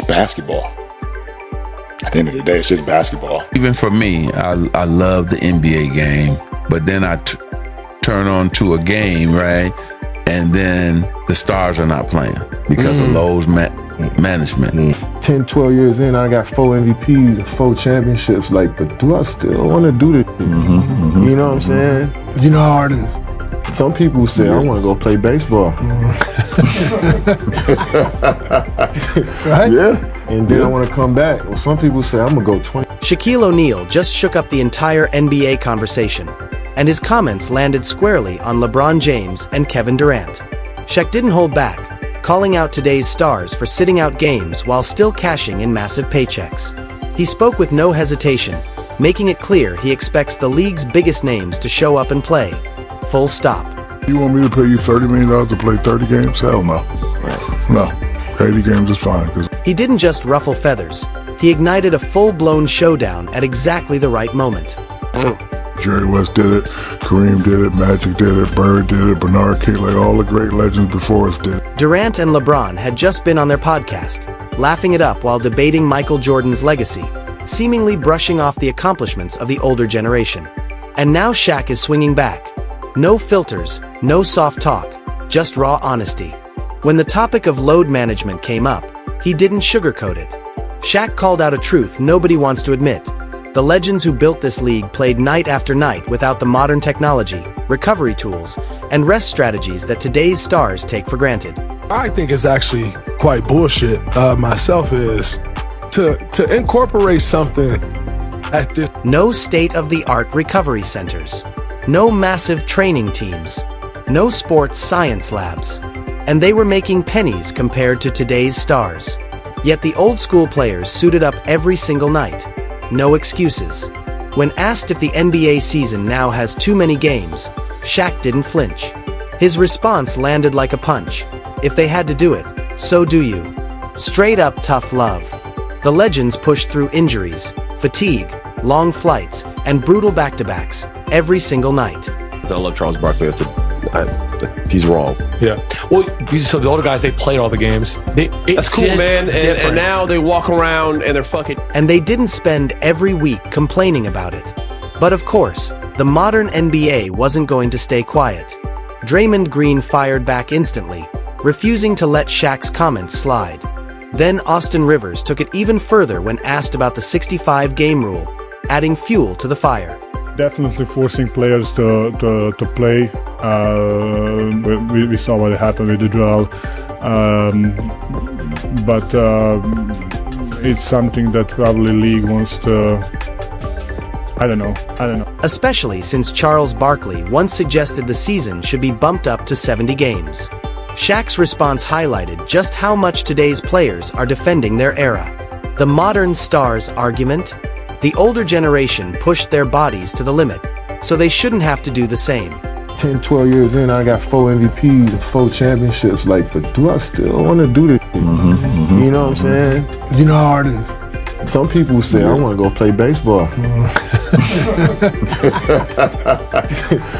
basketball. At the end of the day, it's just basketball. Even for me, I love the NBA game, but then I turn on to a game, right? And then the stars are not playing because of load management. 10, 12 years in, I got 4 MVPs and 4 championships. Like, but do I still want to do this? You know what I'm saying? You know how hard it is. Some people say, I want to go play baseball. Right? Yeah. And then I want to come back. Well, some people say, I'm going to go 20. Shaquille O'Neal just shook up the entire NBA conversation, and his comments landed squarely on LeBron James and Kevin Durant. Shaq didn't hold back, calling out today's stars for sitting out games while still cashing in massive paychecks. He spoke with no hesitation, making it clear he expects the league's biggest names to show up and play. Full stop. You want me to pay you $30 million to play 30 games? Hell no. No. 80 games is fine. He didn't just ruffle feathers. He ignited a full-blown showdown at exactly the right moment. Jerry West did it, Kareem did it, Magic did it, Bird did it, Bernard King, like all the great legends before us did. Durant and LeBron had just been on their podcast, laughing it up while debating Michael Jordan's legacy, seemingly brushing off the accomplishments of the older generation. And now Shaq is swinging back. No filters, no soft talk, just raw honesty. When the topic of load management came up, he didn't sugarcoat it. Shaq called out a truth nobody wants to admit. The legends who built this league played night after night without the modern technology, recovery tools, and rest strategies that today's stars take for granted. I think it's actually quite bullshit, myself, is to incorporate something at this. No state-of-the-art recovery centers. No massive training teams. No sports science labs. And they were making pennies compared to today's stars. Yet the old-school players suited up every single night. No excuses. When asked if the NBA season now has too many games, Shaq didn't flinch. His response landed like a punch. If they had to do it, so do you. Straight up tough love. The legends pushed through injuries, fatigue, long flights, and brutal back-to-backs every single night. I love Charles Barkley. He's wrong. Yeah. Well, so the older guys, they played all the games. That's cool, man. And now they walk around and they're fucking. And they didn't spend every week complaining about it. But of course, the modern NBA wasn't going to stay quiet. Draymond Green fired back instantly, refusing to let Shaq's comments slide. Then Austin Rivers took it even further when asked about the 65-game rule, adding fuel to the fire. Definitely forcing players to play. We saw what happened with the Joel. But it's something that probably league wants to. I don't know. Especially since Charles Barkley once suggested the season should be bumped up to 70 games. Shaq's response highlighted just how much today's players are defending their era. The modern stars argument? The older generation pushed their bodies to the limit, so they shouldn't have to do the same. 10, 12 years in, I got 4 MVPs and 4 championships. Like, but do I still want to do this? You know what I'm saying? You know how hard it is. Some people say, I want to go play baseball.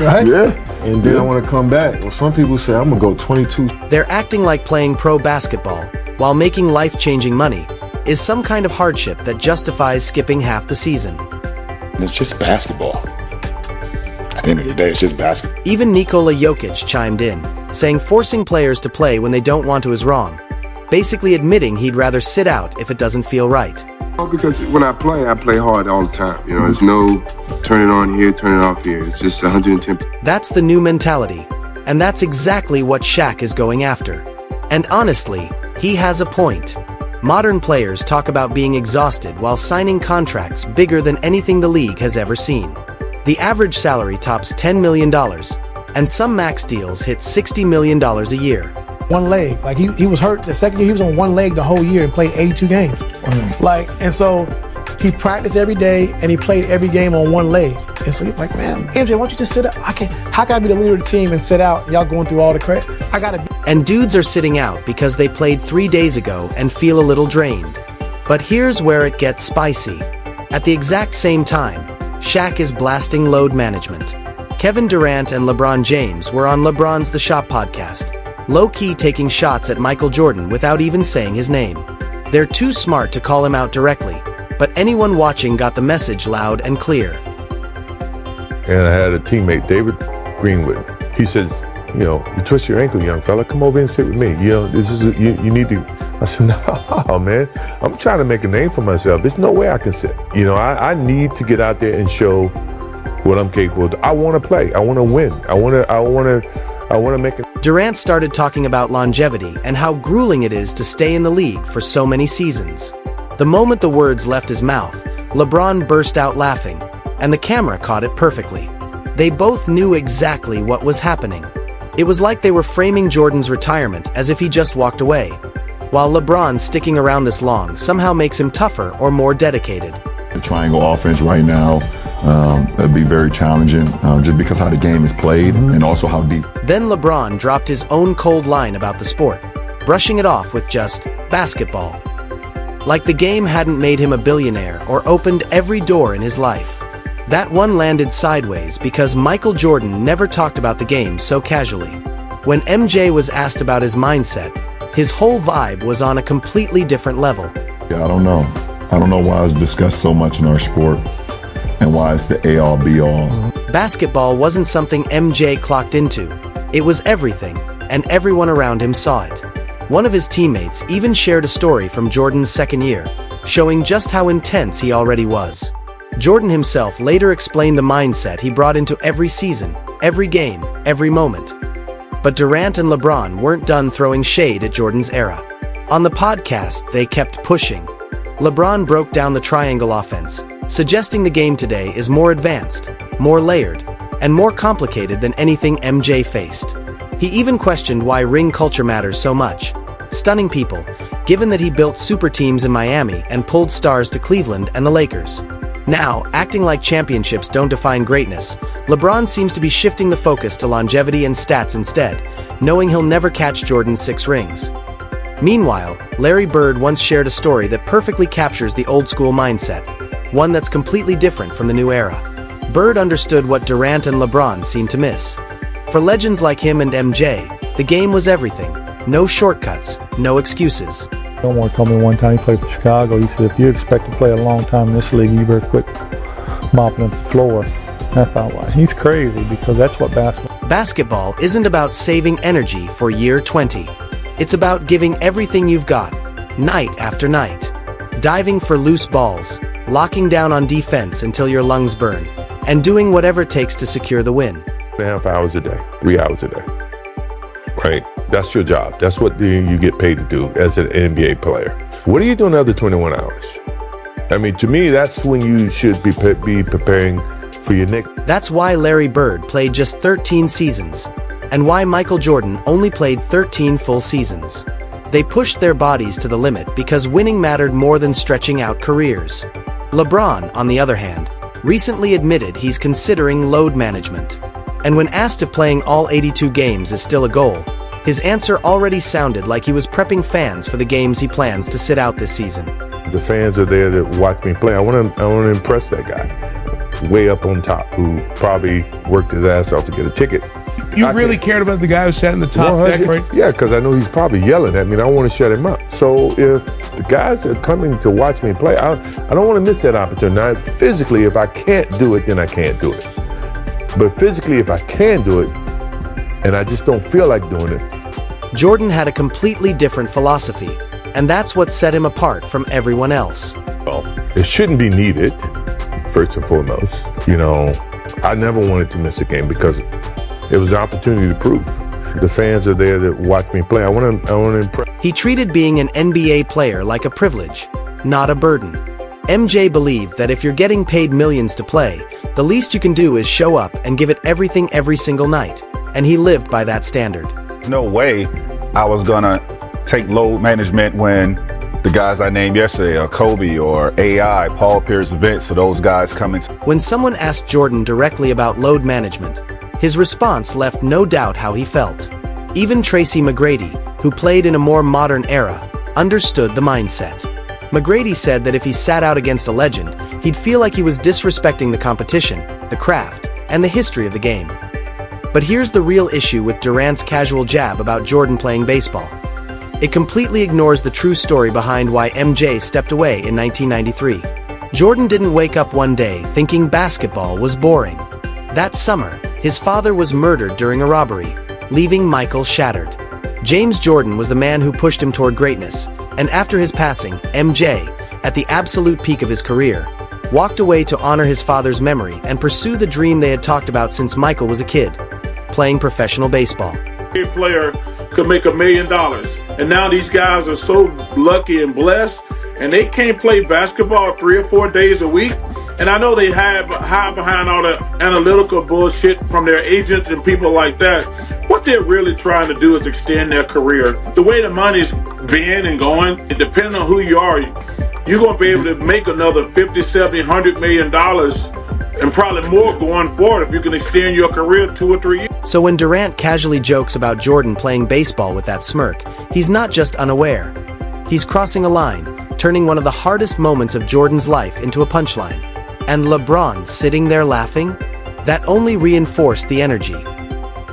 Right? Yeah. And then I want to come back. Well, some people say, I'm going to go 22. They're acting like playing pro basketball while making life-changing money is some kind of hardship that justifies skipping half the season. It's just basketball. At the end of the day, it's just basketball. Even Nikola Jokic chimed in, saying forcing players to play when they don't want to is wrong, basically admitting he'd rather sit out if it doesn't feel right. Because when I play hard all the time. You know, there's no turn it on here, turn it off here. It's just 110%. That's the new mentality, and that's exactly what Shaq is going after. And honestly, he has a point. Modern players talk about being exhausted while signing contracts bigger than anything the league has ever seen. The average salary tops $10 million, and some max deals hit $60 million a year. One leg. Like, he was hurt the second year. He was on one leg the whole year and played 82 games. Like, and so he practiced every day and he played every game on one leg. And so he's like, man, MJ, why don't you just sit out? How can I be the leader of the team and sit out? Y'all going through all the credit? I gotta be. And dudes are sitting out because they played 3 days ago and feel a little drained. But here's where it gets spicy. At the exact same time, Shaq is blasting load management. Kevin Durant and LeBron James were on LeBron's The Shop podcast, low-key taking shots at Michael Jordan without even saying his name. They're too smart to call him out directly, but anyone watching got the message loud and clear. And I had a teammate, David Greenwood. He says, you twist your ankle, young fella. Come over and sit with me. This is you need to. I said, no, man. I'm trying to make a name for myself. There's no way I can sit. I need to get out there and show what I'm capable of. I want to play. I want to win. I want to make it. Durant started talking about longevity and how grueling it is to stay in the league for so many seasons. The moment the words left his mouth, LeBron burst out laughing, and the camera caught it perfectly. They both knew exactly what was happening. It was like they were framing Jordan's retirement as if he just walked away, while LeBron sticking around this long somehow makes him tougher or more dedicated. The triangle offense right now, it'd be very challenging just because how the game is played and also how deep. Then LeBron dropped his own cold line about the sport, brushing it off with just basketball. Like the game hadn't made him a billionaire or opened every door in his life. That one landed sideways because Michael Jordan never talked about the game so casually. When MJ was asked about his mindset, his whole vibe was on a completely different level. Yeah, I don't know. I don't know why it's discussed so much in our sport and why it's the A-all, B-all. Basketball wasn't something MJ clocked into. It was everything, and everyone around him saw it. One of his teammates even shared a story from Jordan's second year, showing just how intense he already was. Jordan himself later explained the mindset he brought into every season, every game, every moment. But Durant and LeBron weren't done throwing shade at Jordan's era. On the podcast, they kept pushing. LeBron broke down the triangle offense, suggesting the game today is more advanced, more layered, and more complicated than anything MJ faced. He even questioned why ring culture matters so much, stunning people, given that he built super teams in Miami and pulled stars to Cleveland and the Lakers. Now, acting like championships don't define greatness, LeBron seems to be shifting the focus to longevity and stats instead, knowing he'll never catch Jordan's 6 rings. Meanwhile, Larry Bird once shared a story that perfectly captures the old-school mindset, one that's completely different from the new era. Bird understood what Durant and LeBron seemed to miss. For legends like him and MJ, the game was everything. No shortcuts, no excuses. Someone told me one time he played for Chicago. He said, if you expect to play a long time in this league, you better quit mopping up the floor. And I thought, well, he's crazy because that's what Basketball isn't about saving energy for year 20. It's about giving everything you've got, night after night. Diving for loose balls, locking down on defense until your lungs burn, and doing whatever it takes to secure the win. 2.5 hours a day, 3 hours a day. Right? That's your job. That's what you get paid to do as an NBA player. What are you doing the other 21 hours? I mean, to me, that's when you should be preparing for your next. That's why Larry Bird played just 13 seasons, and why Michael Jordan only played 13 full seasons. They pushed their bodies to the limit because winning mattered more than stretching out careers. LeBron, on the other hand, recently admitted he's considering load management. And when asked if playing all 82 games is still a goal, his answer already sounded like he was prepping fans for the games he plans to sit out this season. The fans are there to watch me play. I want to impress that guy way up on top who probably worked his ass off to get a ticket. You really cared about the guy who sat in the top deck, right? Yeah, because I know he's probably yelling at me and I want to shut him up. So if the guys are coming to watch me play, I don't want to miss that opportunity. Now, physically, if I can't do it, then I can't do it. But physically, if I can do it, and I just don't feel like doing it. Jordan had a completely different philosophy, and that's what set him apart from everyone else. Well, it shouldn't be needed, first and foremost. I never wanted to miss a game because it was an opportunity to prove. The fans are there to watch me play. I want to impress. He treated being an NBA player like a privilege, not a burden. MJ believed that if you're getting paid millions to play, the least you can do is show up and give it everything every single night. And he lived by that standard. No way I was gonna take load management when the guys I named yesterday are Kobe or AI, Paul Pierce, Vince, or those guys coming. When someone asked Jordan directly about load management, his response left no doubt how he felt. Even Tracy McGrady, who played in a more modern era, understood the mindset. McGrady said that if he sat out against a legend, he'd feel like he was disrespecting the competition, the craft, and the history of the game. But here's the real issue with Durant's casual jab about Jordan playing baseball. It completely ignores the true story behind why MJ stepped away in 1993. Jordan didn't wake up one day thinking basketball was boring. That summer, his father was murdered during a robbery, leaving Michael shattered. James Jordan was the man who pushed him toward greatness, and after his passing, MJ, at the absolute peak of his career, walked away to honor his father's memory and pursue the dream they had talked about since Michael was a kid, playing professional baseball. A player could make $1 million, and now these guys are so lucky and blessed, and they can't play basketball 3 or 4 days a week. And I know they hide behind all the analytical bullshit from their agents and people like that. What they're really trying to do is extend their career. The way the money's been and going, depending on who you are, you're going to be able to make another 50, 70, $100 million and probably more going forward if you can extend your career 2 or 3 years. So when Durant casually jokes about Jordan playing baseball with that smirk, he's not just unaware. He's crossing a line, turning one of the hardest moments of Jordan's life into a punchline. And LeBron sitting there laughing? That only reinforced the energy.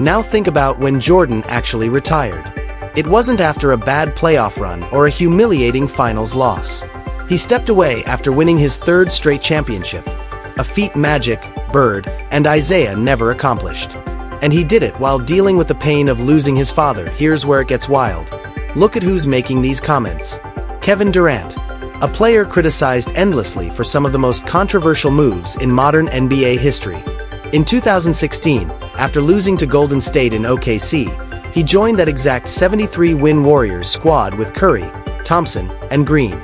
Now think about when Jordan actually retired. It wasn't after a bad playoff run or a humiliating finals loss. He stepped away after winning his 3rd straight championship, a feat Magic, Bird, and Isaiah never accomplished. And he did it while dealing with the pain of losing his father. Here's where it gets wild. Look at who's making these comments. Kevin Durant, a player criticized endlessly for some of the most controversial moves in modern NBA history. In 2016, after losing to Golden State in OKC, he joined that exact 73-win Warriors squad with Curry, Thompson, and Green.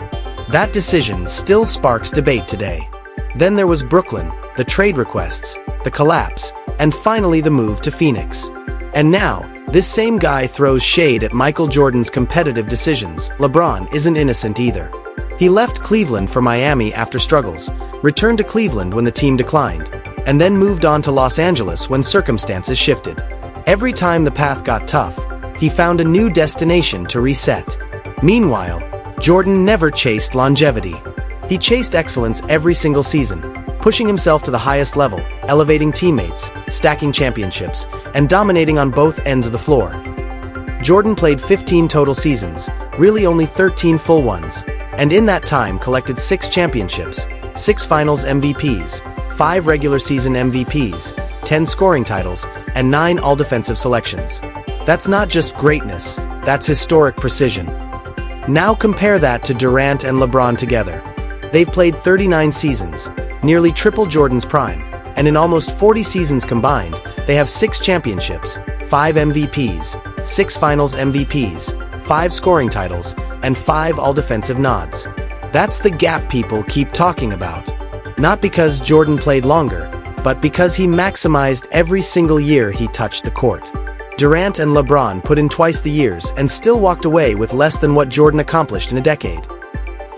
That decision still sparks debate today. Then there was Brooklyn, the trade requests, the collapse, and finally the move to Phoenix. And now, this same guy throws shade at Michael Jordan's competitive decisions. LeBron isn't innocent either. He left Cleveland for Miami after struggles, returned to Cleveland when the team declined, and then moved on to Los Angeles when circumstances shifted. Every time the path got tough, he found a new destination to reset. Meanwhile, Jordan never chased longevity. He chased excellence every single season, pushing himself to the highest level, elevating teammates, stacking championships, and dominating on both ends of the floor. Jordan played 15 total seasons, really only 13 full ones, and in that time collected 6 championships, 6 finals MVPs, 5 regular season MVPs, 10 scoring titles, and 9 all-defensive selections. That's not just greatness, that's historic precision. Now compare that to Durant and LeBron together. They've played 39 seasons, nearly triple Jordan's prime, and in almost 40 seasons combined, they have 6 championships, 5 MVPs, 6 finals MVPs, 5 scoring titles, and 5 all-defensive nods. That's the gap people keep talking about. Not because Jordan played longer, but because he maximized every single year he touched the court. Durant and LeBron put in twice the years and still walked away with less than what Jordan accomplished in a decade.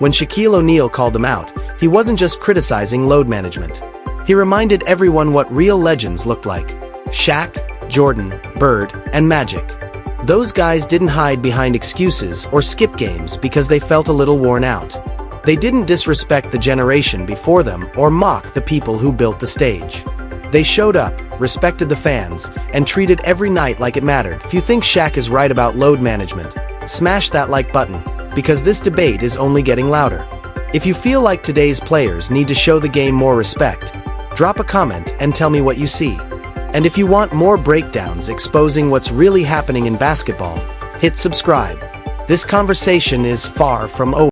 When Shaquille O'Neal called them out, he wasn't just criticizing load management. He reminded everyone what real legends looked like. Shaq, Jordan, Bird, and Magic. Those guys didn't hide behind excuses or skip games because they felt a little worn out. They didn't disrespect the generation before them or mock the people who built the stage. They showed up, respected the fans, and treated every night like it mattered. If you think Shaq is right about load management, smash that like button, because this debate is only getting louder. If you feel like today's players need to show the game more respect, drop a comment and tell me what you see. And if you want more breakdowns exposing what's really happening in basketball, hit subscribe. This conversation is far from over.